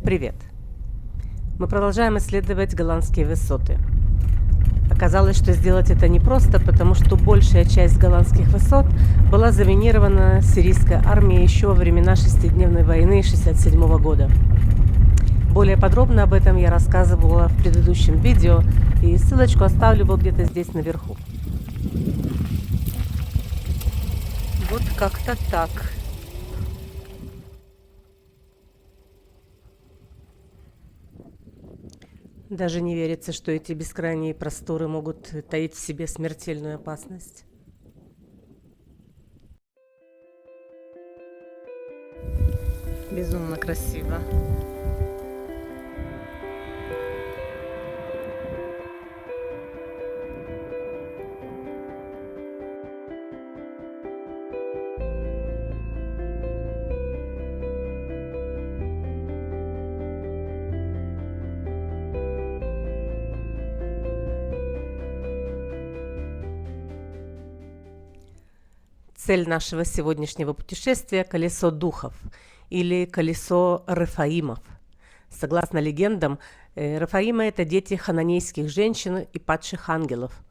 Привет! Мы продолжаем исследовать голландские высоты. Оказалось, что сделать это непросто, потому что большая часть голландских высот была заминирована сирийской армией еще во времена шестидневной войны 1967 года. Более подробно об этом я рассказывала в предыдущем видео, и ссылочку оставлю вот где-то здесь наверху. Вот как-то так. Даже не верится, что эти бескрайние просторы могут таить в себе смертельную опасность. Безумно красиво. Цель нашего сегодняшнего путешествия – колесо духов или колесо Рефаимов. Согласно легендам, Рефаимы – это дети хананейских женщин и падших ангелов.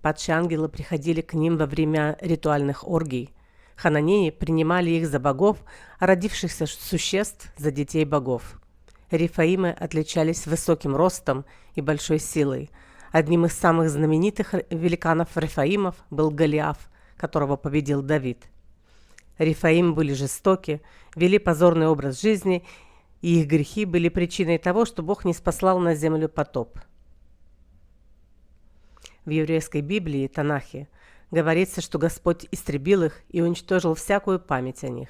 Падшие ангелы приходили к ним во время ритуальных оргий. Хананеи принимали их за богов, а родившихся существ – за детей богов. Рефаимы отличались высоким ростом и большой силой. Одним из самых знаменитых великанов Рефаимов был Голиаф, которого победил Давид. Рефаимы были жестоки, вели позорный образ жизни, и их грехи были причиной того, что Бог не спаслал на землю потоп. В еврейской Библии, Танахе, говорится, что Господь истребил их и уничтожил всякую память о них.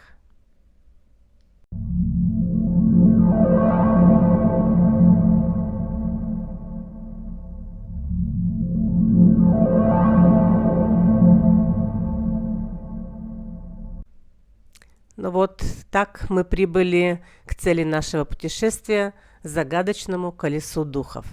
Ну вот так мы прибыли к цели нашего путешествия, загадочному колесу духов.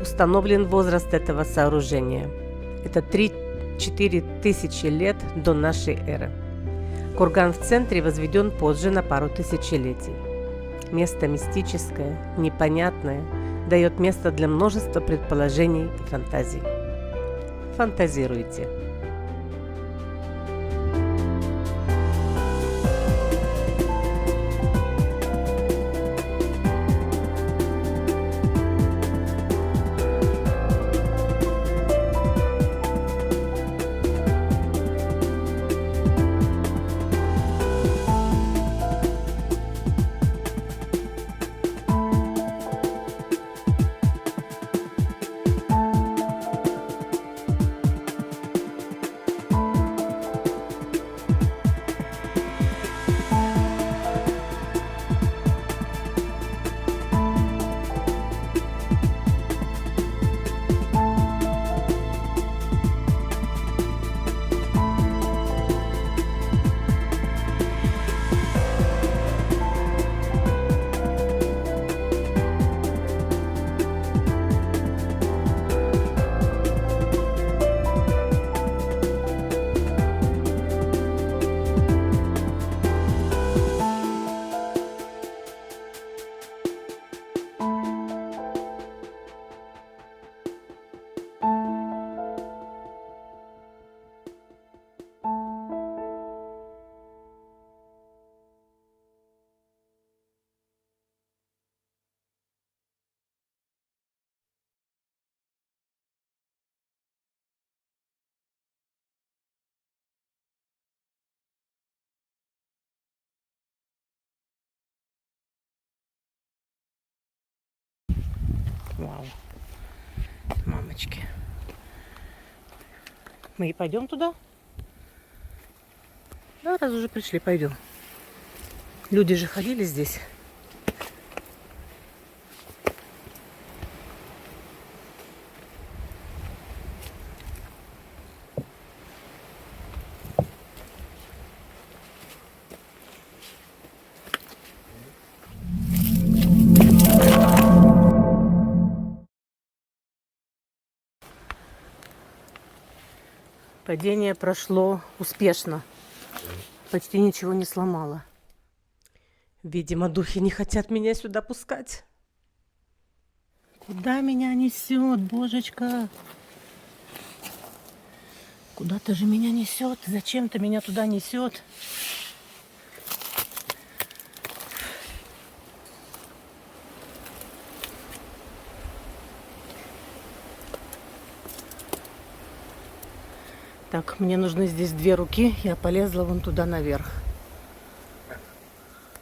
Установлен возраст этого сооружения. Это 3-4 тысячи лет до нашей эры. Курган в центре возведен позже на пару тысячелетий. Место мистическое, непонятное, дает место для множества предположений и фантазий. Фантазируйте. Вау, мамочки. Мы и пойдем туда? Да, раз уже пришли, пойдем. Люди же ходили здесь. Падение прошло успешно. Почти ничего не сломало. Видимо, духи не хотят меня сюда пускать. Куда меня несет, божечка? Куда-то же меня несет. Зачем-то меня туда несет. Так, мне нужны здесь 2 руки. Я полезла вон туда наверх.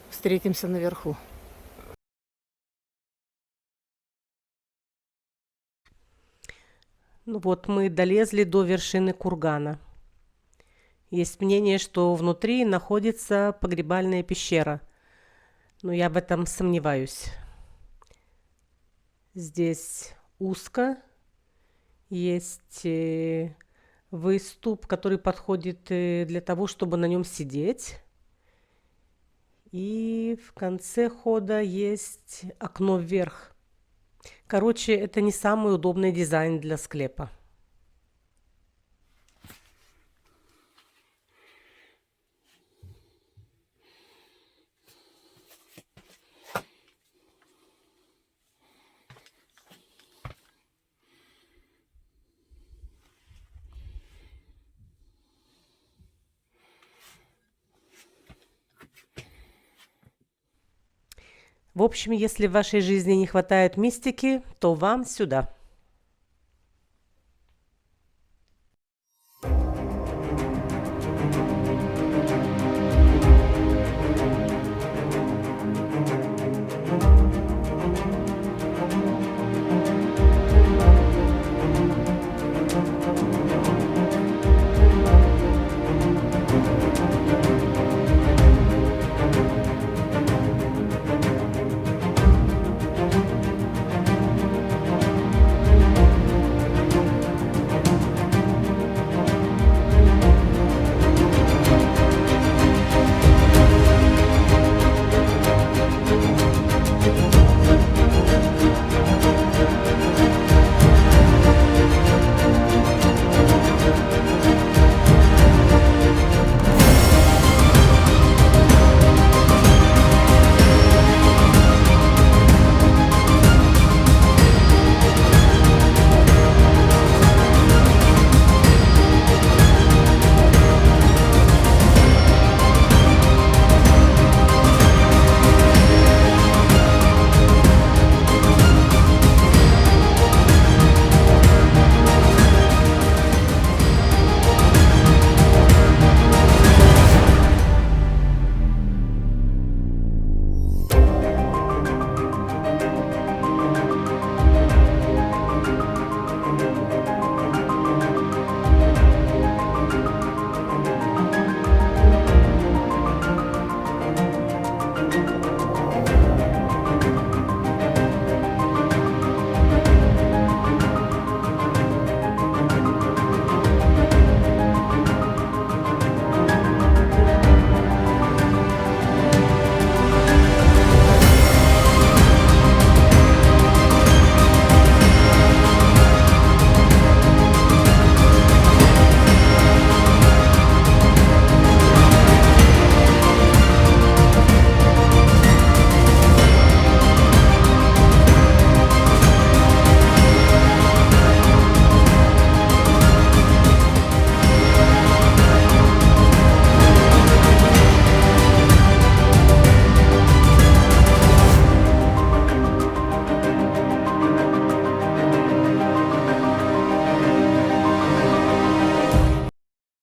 Встретимся наверху. Ну вот, мы долезли до вершины кургана. Есть мнение, что внутри находится погребальная пещера. Но я в этом сомневаюсь. Здесь узко. Есть выступ, который подходит для того, чтобы на нем сидеть. И в конце хода есть окно вверх. Короче, это не самый удобный дизайн для склепа. В общем, если в вашей жизни не хватает мистики, то вам сюда.